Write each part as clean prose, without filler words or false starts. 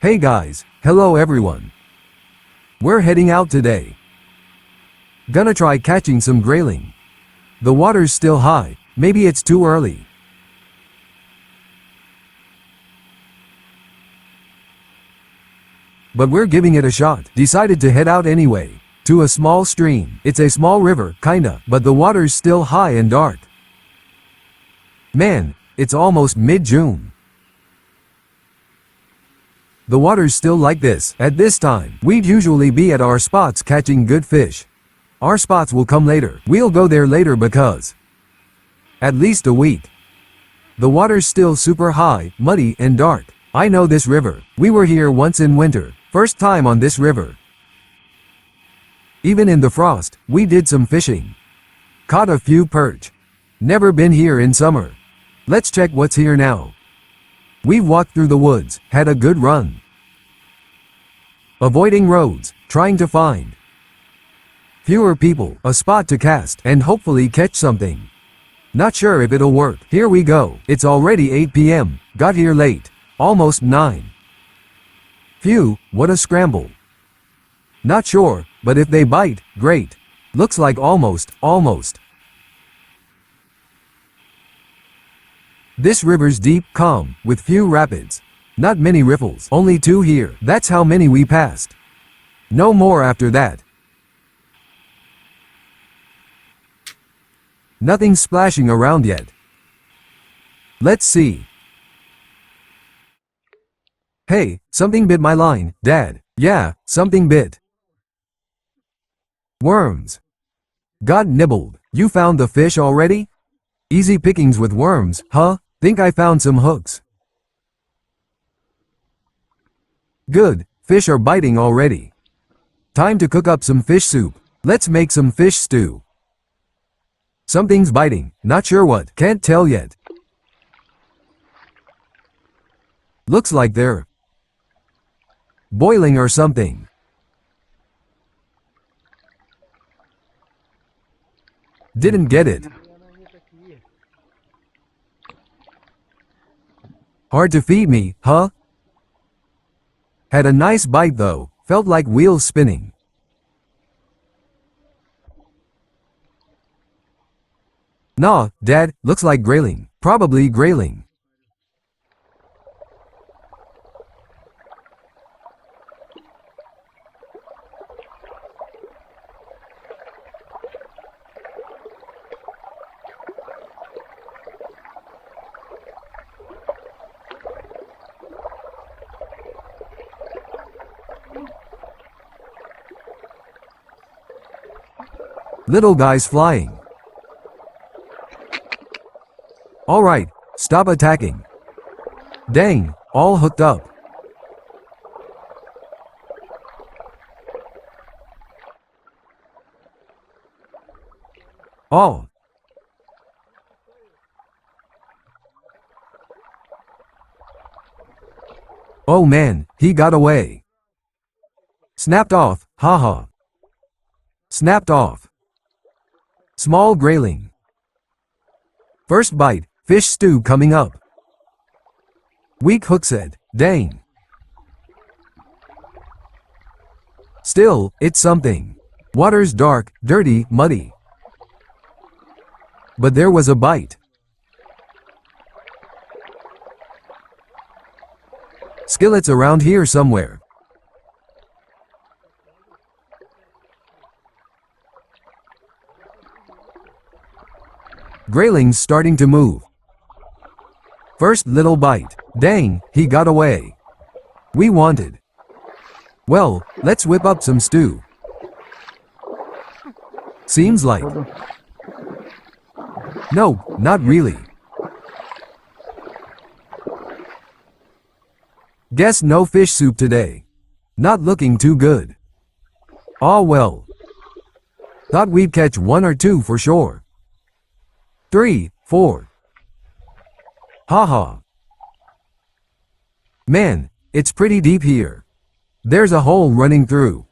Hey guys, hello everyone. We're heading out today. Gonna try catching some grayling. The water's still high, maybe it's too early. But we're giving it a shot. Decided to head out anyway. To a small stream. It's a small river, kinda, but the water's still high and dark. Man, it's almost mid-June. The water's still like this. At this time, we'd usually be at our spots catching good fish. Our spots will come later. We'll go there later because at least a week. The water's still super high, muddy, and dark. I know this river. We were here once in winter. First time on this river. Even in the frost, we did some fishing. Caught a few perch. Never been here in summer. Let's check what's here now. We've walked through the woods, had a good run. Avoiding roads, trying to find fewer people, a spot to cast, and hopefully catch something. Not sure if it'll work. Here we go. It's already 8 p.m. Got here late. Almost 9. Phew, what a scramble. Not sure, but if they bite, great. Looks like almost. This river's deep, calm, with few rapids. Not many riffles, only 2 here. That's how many we passed. No more after that. Nothing splashing around yet. Let's see. Hey, something bit my line, Dad. Yeah, something bit. Worms. Got nibbled. You found the fish already? Easy pickings with worms, huh? Think I found some hooks. Good, fish are biting already. Time to cook up some fish soup. Let's make some fish stew. Something's biting, not sure what, can't tell yet. Looks like they're boiling or something. Didn't get it. Hard to feed me, huh? Had a nice bite though, felt like wheels spinning. Nah, Dad, looks like grayling. Probably grayling. Little guys flying. Alright, stop attacking. Dang, all hooked up. Oh. Oh man, he got away. Snapped off, haha. Snapped off. Small grayling. First bite, fish stew coming up. Weak hook set, dang. Still, it's something. Water's dark, dirty, muddy. But there was a bite. Skillets around here somewhere. Grayling's starting to move. First little bite. Dang, he got away. We wanted. Well, let's whip up some stew. Seems like. No, not really. Guess no fish soup today. Not looking too good. Aw well. Thought we'd catch 1 or 2 for sure. 3, 4. Haha. Man, it's pretty deep here. There's a hole running through.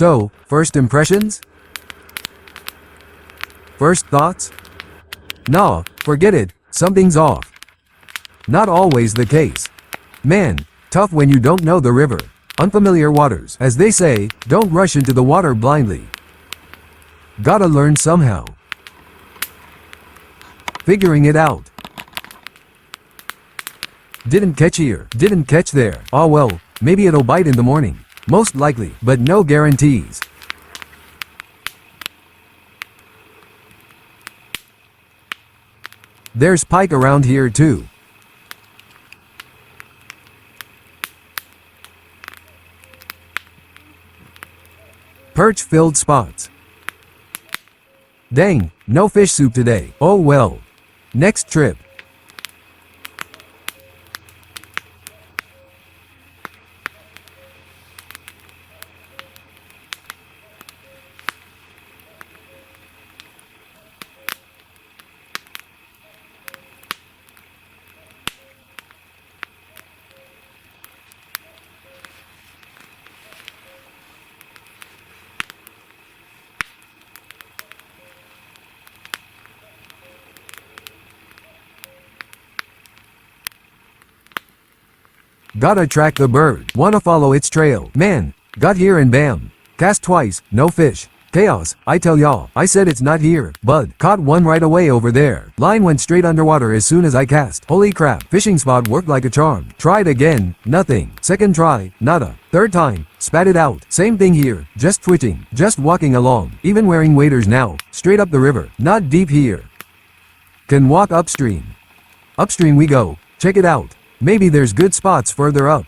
So, first impressions? First thoughts? Nah, forget it, something's off. Not always the case. Man, tough when you don't know the river. Unfamiliar waters, as they say, don't rush into the water blindly. Gotta learn somehow. Figuring it out. Didn't catch here, didn't catch there. Ah well, maybe it'll bite in the morning. Most likely, but no guarantees. There's pike around here too. Perch-filled spots. Dang, no fish soup today. Oh well. Next trip. Gotta track the bird. Wanna follow its trail. Man, got here and bam. Cast twice, no fish. Chaos, I tell y'all. I said it's not here. Bud, caught one right away over there. Line went straight underwater as soon as I cast. Holy crap, fishing spot worked like a charm. Tried again, nothing. Second try, nada. Third time, spat it out. Same thing here, just twitching, just walking along. Even wearing waders now, straight up the river. Not deep here. Can walk upstream. Upstream we go, check it out. Maybe there's good spots further up.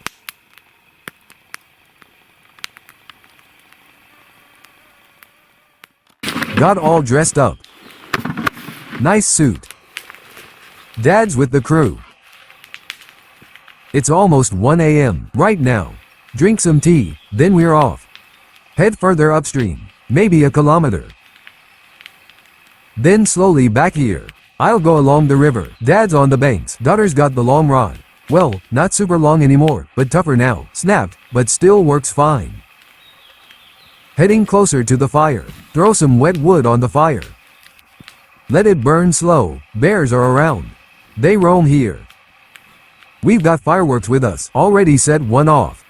Got all dressed up. Nice suit. Dad's with the crew. It's almost 1 a.m. right now. Drink some tea, then we're off. Head further upstream, maybe a kilometer. Then slowly back here. I'll go along the river. Dad's on the banks. Daughter's got the long rod. Well, not super long anymore, but tougher now. Snapped, but still works fine. Heading closer to the fire. Throw some wet wood on the fire. Let it burn slow. Bears are around. They roam here. We've got fireworks with us. Already set one off.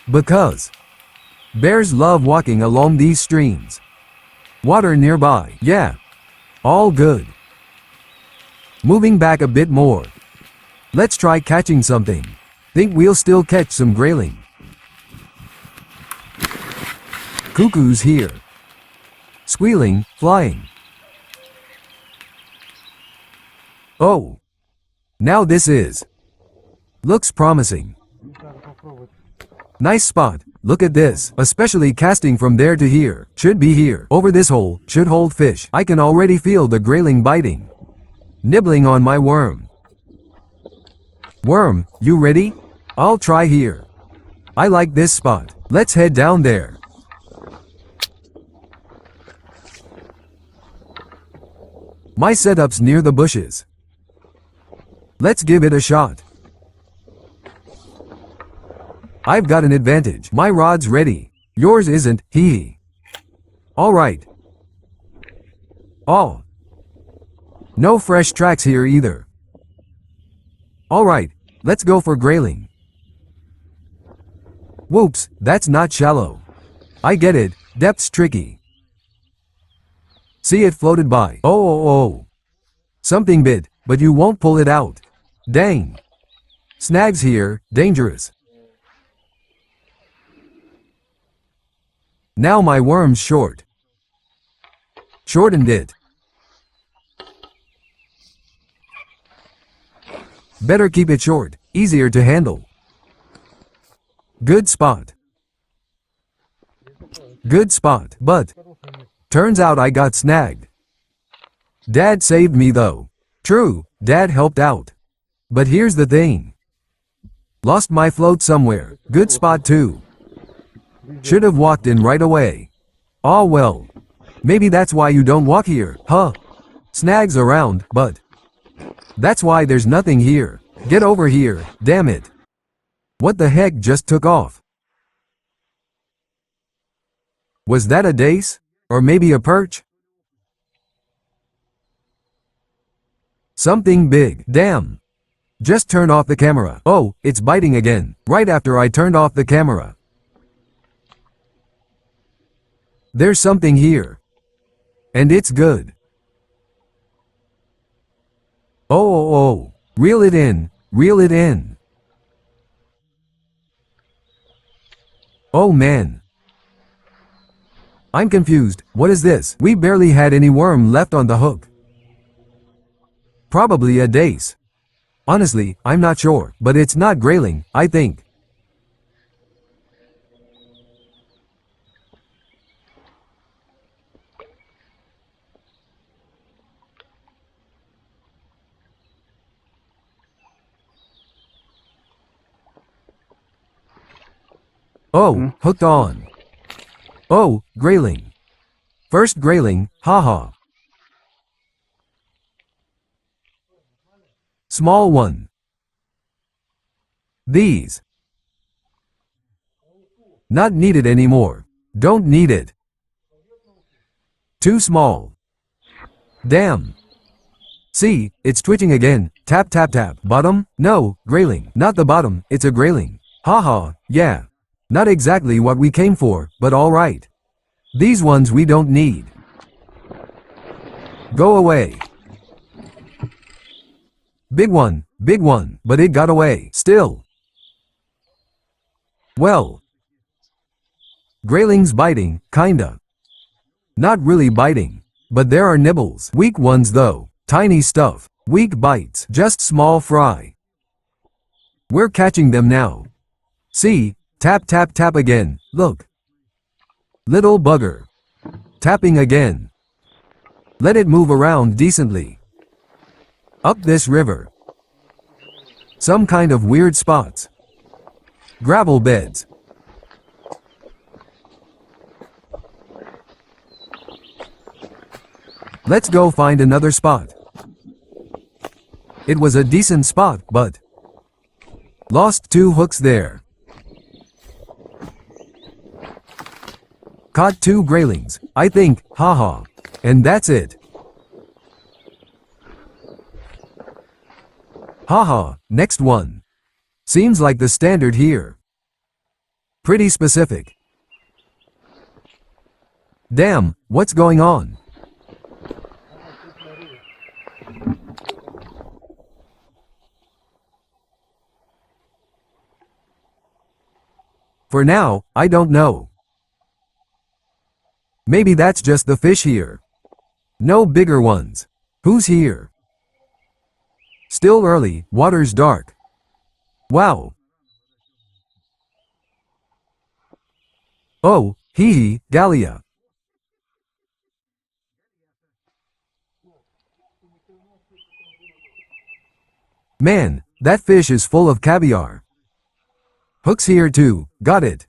Because bears love walking along these streams. Water nearby. Yeah. All good. Moving back a bit more. Let's try catching something. Think we'll still catch some grayling. Cuckoos here. Squealing, flying. Oh. Now this is. Looks promising. Nice spot. Look at this. Especially casting from there to here. Should be here. Over this hole. Should hold fish. I can already feel the grayling biting. Nibbling on my worm. Worm, you ready? I'll try here. I like this spot. Let's head down there. My setup's near the bushes. Let's give it a shot. I've got an advantage. My rod's ready. Yours isn't, hee. Alright. Oh. No fresh tracks here either. Alright, let's go for grayling. Whoops, that's not shallow. I get it, depth's tricky. See it floated by. Oh. Something bit, but you won't pull it out. Dang. Snags here, dangerous. Now my worm's short. Shortened it. Better keep it short, easier to handle. Good spot. Good spot, but turns out I got snagged. Dad saved me though. True, Dad helped out. But here's the thing. Lost my float somewhere. Good spot too. Should have walked in right away. Aw well. Maybe that's why you don't walk here, huh? Snags around, but that's why there's nothing here. Get over here, damn it. What the heck just took off? Was that a dace? Or maybe a perch? Something big. Damn. Just turn off the camera. Oh, it's biting again. Right after I turned off the camera. There's something here. And it's good. Oh. Reel it in. Reel it in. Oh man. I'm confused. What is this? We barely had any worm left on the hook. Probably a dace. Honestly, I'm not sure, but it's not grayling, I think. Oh, hooked on. Oh, grayling. First grayling, haha. Small one. These. Not needed anymore. Don't need it. Too small. Damn. See, it's twitching again. Tap tap tap. Bottom? No, grayling. Not the bottom, it's a grayling. Haha, yeah. Not exactly what we came for, but alright. These ones we don't need. Go away. Big one, but it got away. Still. Well. Grayling's biting, kinda. Not really biting. But there are nibbles. Weak ones though. Tiny stuff. Weak bites. Just small fry. We're catching them now. See? Tap tap tap again. Look. Little bugger. Tapping again. Let it move around decently. Up this river. Some kind of weird spots. Gravel beds. Let's go find another spot. It was a decent spot, but lost 2 hooks there. Caught 2 graylings, I think, haha. And that's it. Haha, next one. Seems like the standard here. Pretty specific. Damn, what's going on? For now, I don't know. Maybe that's just the fish here. No bigger ones. Who's here? Still early, water's dark. Wow. Oh, hee Gallia. Man, that fish is full of caviar. Hook's here too, got it.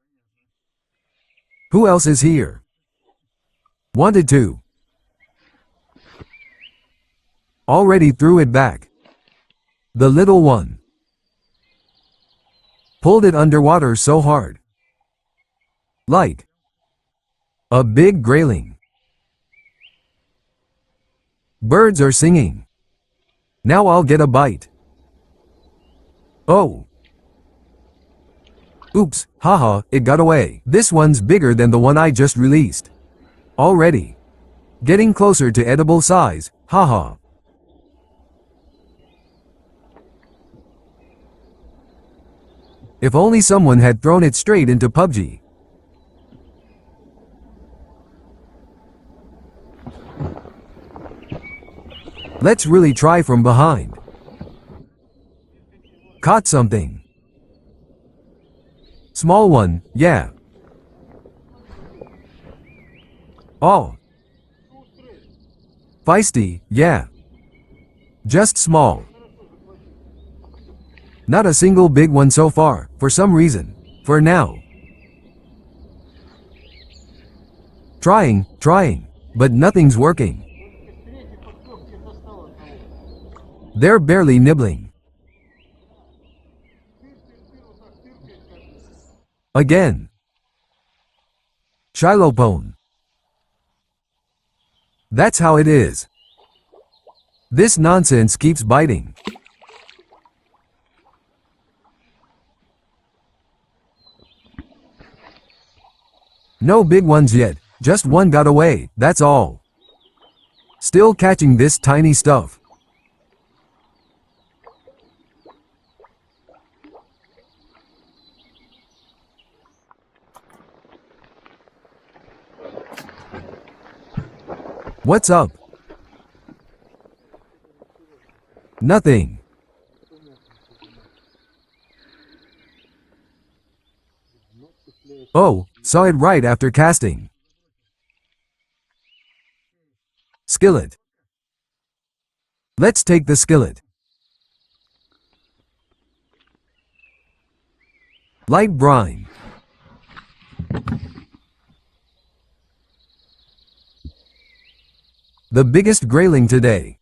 Who else is here? Wanted to. Already threw it back. The little one. Pulled it underwater so hard. Like a big grayling. Birds are singing. Now I'll get a bite. Oh. Oops, haha, it got away. This one's bigger than the one I just released. Already. Getting closer to edible size, haha. If only someone had thrown it straight into PUBG. Let's really try from behind. Caught something. Small one, yeah. Oh. Feisty, yeah. Just small. Not a single big one so far, for some reason. For now. Trying, but nothing's working. They're barely nibbling. Again. Xylopone. That's how it is. This nonsense keeps biting. No big ones yet, just one got away, that's all. Still catching this tiny stuff. What's up? Nothing. Oh, saw it right after casting. Skillet. Let's take the skillet. Light brine. The biggest grayling today.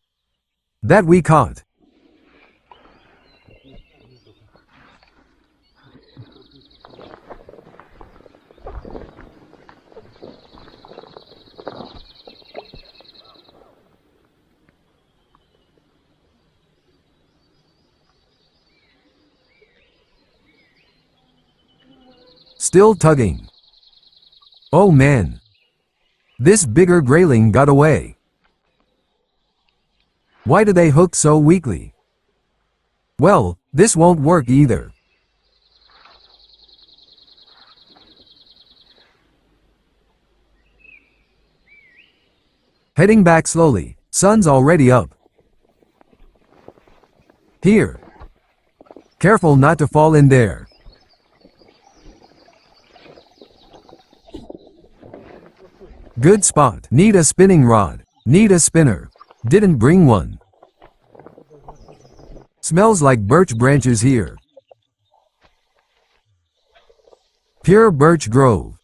That we caught. Still tugging. Oh man. This bigger grayling got away. Why do they hook so weakly? Well, this won't work either. Heading back slowly, sun's already up. Here. Careful not to fall in there. Good spot. Need a spinning rod. Need a spinner. Didn't bring one. Smells like birch branches here. Pure birch grove.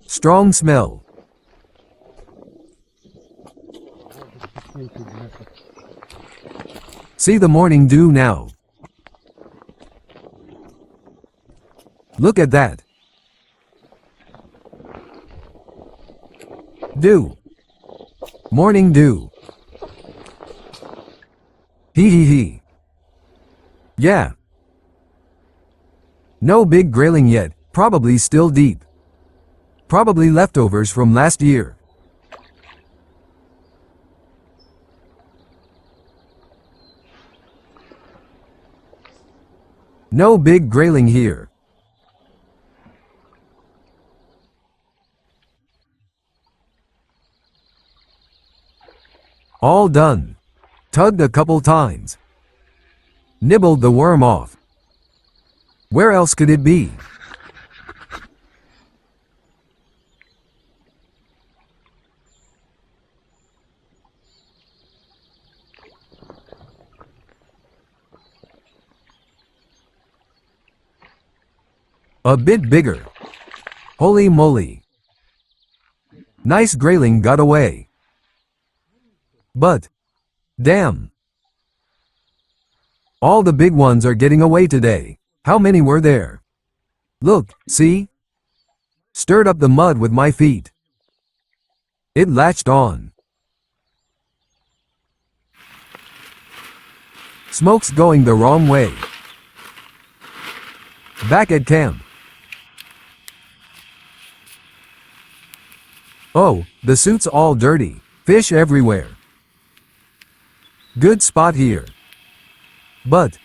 Strong smell. See the morning dew now. Look at that. Dew. Morning dew. Hee hee hee. Yeah. No big grayling yet, probably still deep. Probably leftovers from last year. No big grayling here. All done. Tugged a couple times. Nibbled the worm off. Where else could it be? A bit bigger. Holy moly. Nice grayling got away. But, damn. All the big ones are getting away today. How many were there? Look, see? Stirred up the mud with my feet. It latched on. Smoke's going the wrong way. Back at camp. Oh, the suit's all dirty. Fish everywhere. Good spot here. But,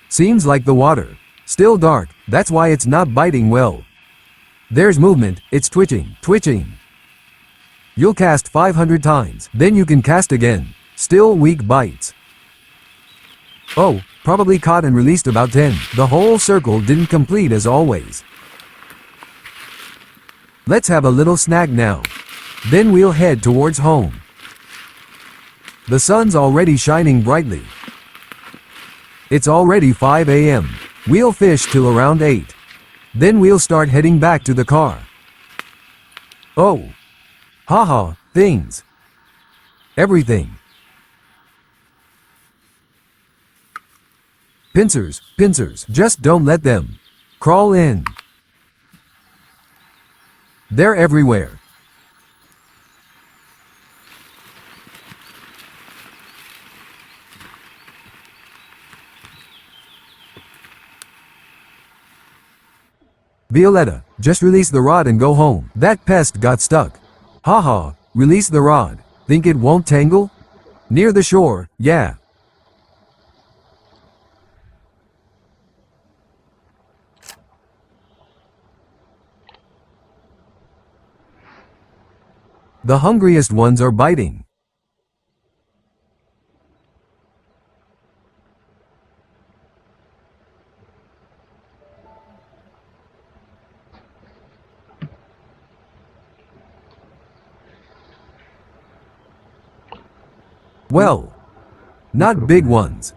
seems like the water. Still dark, that's why it's not biting well. There's movement, it's twitching, twitching. You'll cast 500 times, then you can cast again. Still weak bites. Oh, probably caught and released about 10. The whole circle didn't complete as always. Let's have a little snack now. Then we'll head towards home. The sun's already shining brightly. It's already 5 a.m. We'll fish till around 8. Then we'll start heading back to the car. Oh. Haha, things. Everything. Pincers, pincers, just don't let them crawl in. They're everywhere. Violetta, just release the rod and go home. That pest got stuck. Haha, release the rod. Think it won't tangle? Near the shore, yeah. The hungriest ones are biting. Well, not big ones.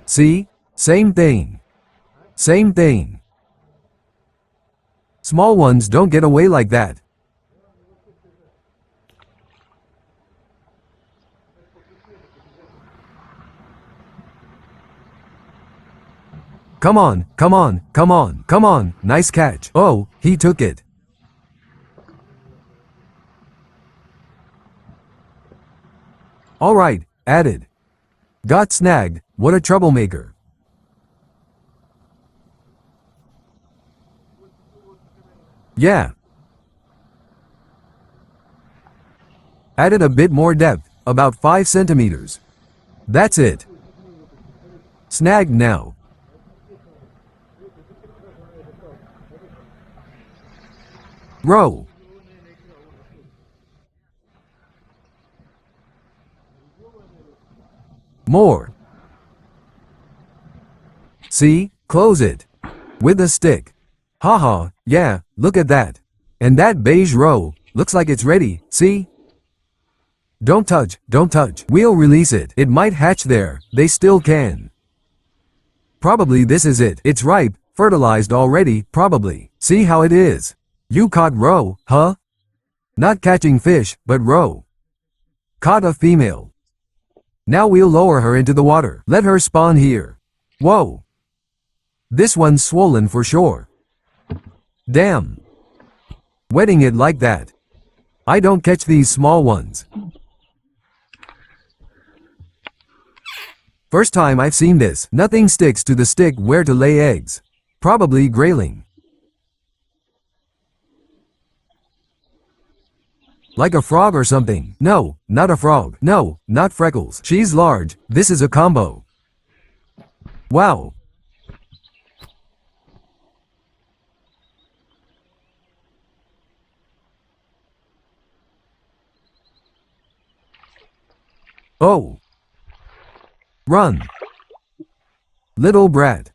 See? Same thing. Same thing. Small ones don't get away like that. Come on, come on, come on, come on, nice catch. Oh, he took it. Alright, added. Got snagged, what a troublemaker. Yeah. Added a bit more depth, about 5 centimeters. That's it. Snagged now. Row. More. See, close it. With a stick. Haha, yeah, look at that. And that beige row, looks like it's ready, see? Don't touch, don't touch. We'll release it. It might hatch there, they still can. Probably this is it. It's ripe, fertilized already, probably. See how it is. You caught row, huh? Not catching fish, but row. Caught a female. Now we'll lower her into the water. Let her spawn here. Whoa. This one's swollen for sure. Damn. Wetting it like that. I don't catch these small ones. First time I've seen this. Nothing sticks to the stick where to lay eggs. Probably grayling. Like a frog or something. No, not a frog. No, not Freckles. She's large. This is a combo. Wow. Oh. Run. Little brat.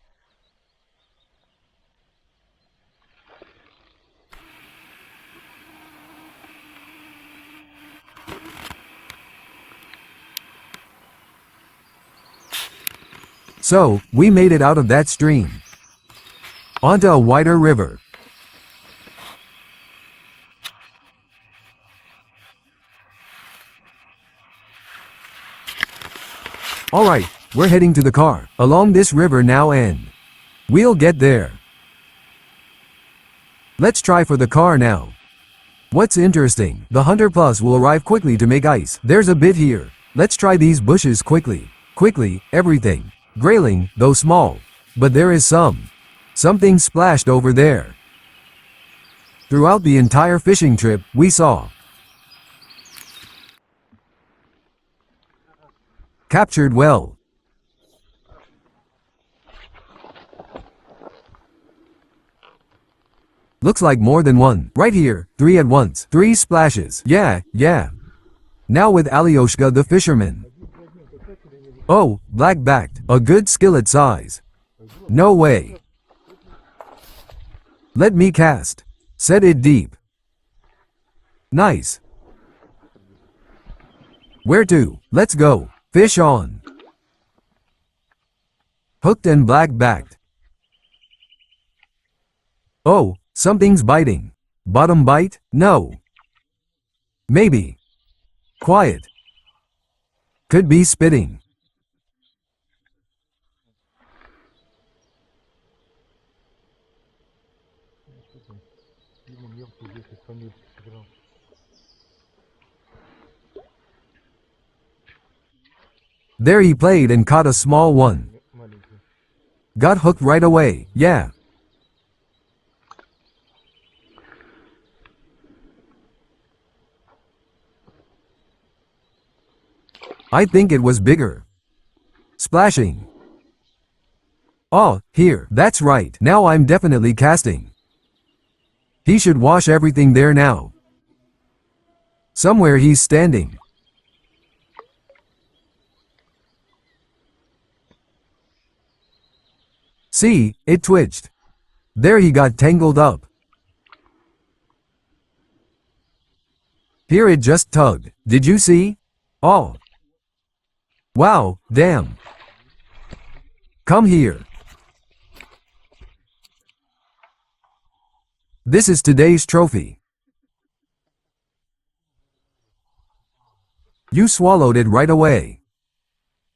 So, we made it out of that stream. Onto a wider river. Alright, we're heading to the car, along this river now and we'll get there. Let's try for the car now. What's interesting, the Hunter Plus will arrive quickly to make ice. There's a bit here. Let's try these bushes quickly. Quickly, everything. Grayling, though small. But there is something splashed over there. Throughout the entire fishing trip, we saw captured well. Looks like more than one. Right here, 3 at once. 3 splashes. Yeah. Now with Alyoshka the fisherman. Oh, black-backed. A good skillet size. No way. Let me cast. Set it deep. Nice. Where to? Let's go. Fish on. Hooked and black-backed. Oh, something's biting. Bottom bite? No. Maybe. Quiet. Could be spitting. There he played and caught a small one. Got hooked right away, yeah. I think it was bigger. Splashing. Oh, here, that's right. Now I'm definitely casting. He should wash everything there now. Somewhere he's standing. See, it twitched. There he got tangled up. Here it just tugged. Did you see? Oh. Wow, damn. Come here. This is today's trophy. You swallowed it right away.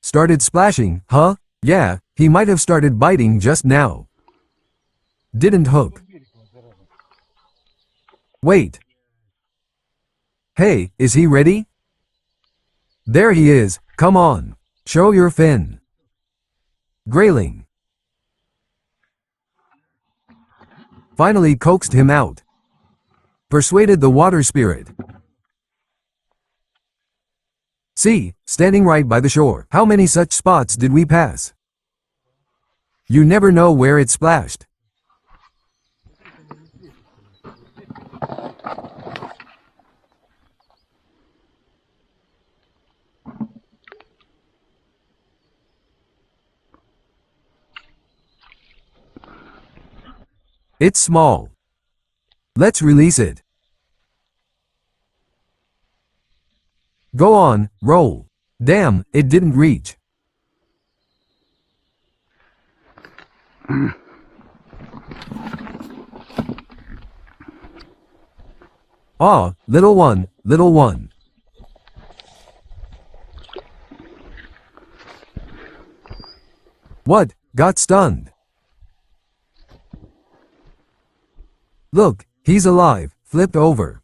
Started splashing, huh? Yeah, he might have started biting just now. Didn't hook. Wait. Hey, is he ready? There he is, come on. Show your fin. Grayling. Finally coaxed him out. Persuaded the water spirit. See, standing right by the shore. How many such spots did we pass? You never know where it splashed. It's small. Let's release it. Go on, roll. Damn, it didn't reach. Ah, little one, little one. What? Got stunned. Look, he's alive, flipped over.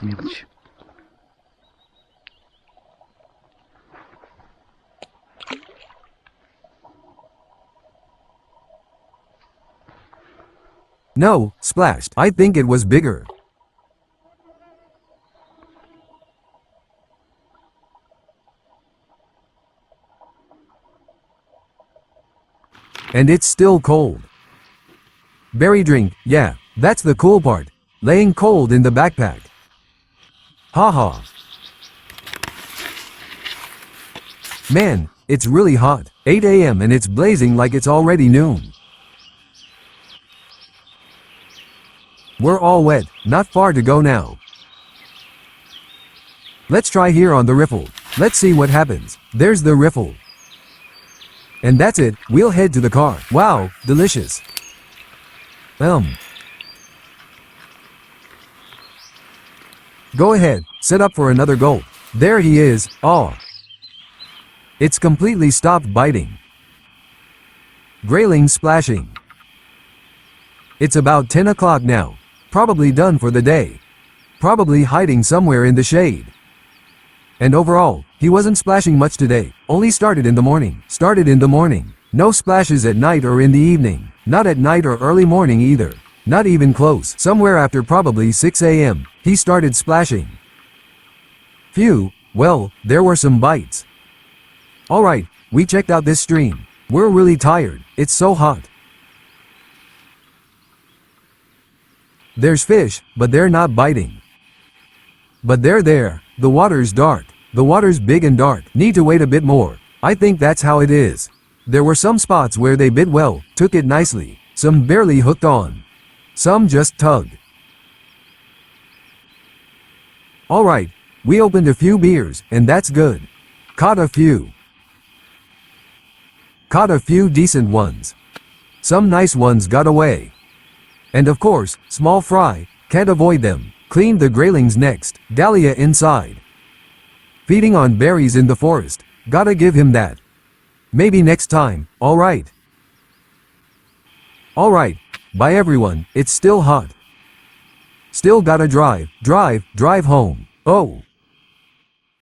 Мелочь. No, splashed. I think it was bigger. And it's still cold. Berry drink, yeah, that's the cool part. Laying cold in the backpack. Haha. Man, it's really hot. 8 a.m. and it's blazing like it's already noon. We're all wet, not far to go now. Let's try here on the riffle. Let's see what happens. There's the riffle. And that's it, we'll head to the car. Wow, delicious. Go ahead, set up for another gulp. There he is, aw. It's completely stopped biting. Grayling splashing. It's about 10 o'clock now. Probably done for the day. Probably hiding somewhere in the shade. And overall, he wasn't splashing much today. Only started in the morning. No splashes at night or in the evening. Not at night or early morning either. Not even close. Somewhere after probably 6 a.m., he started splashing. Phew, well, there were some bites. Alright, we checked out this stream. We're really tired, it's so hot. There's fish, but they're not biting. But they're there. The water's dark. The water's big and dark. Need to wait a bit more. I think that's how it is. There were some spots where they bit well, took it nicely. Some barely hooked on. Some just tugged. Alright, we opened a few beers, and that's good. Caught a few. Caught a few decent ones. Some nice ones got away. And of course, small fry, can't avoid them. Cleaned the graylings next, Dahlia inside. Feeding on berries in the forest, gotta give him that. Maybe next time, alright. Alright, bye everyone, it's still hot. Still gotta drive home. Oh.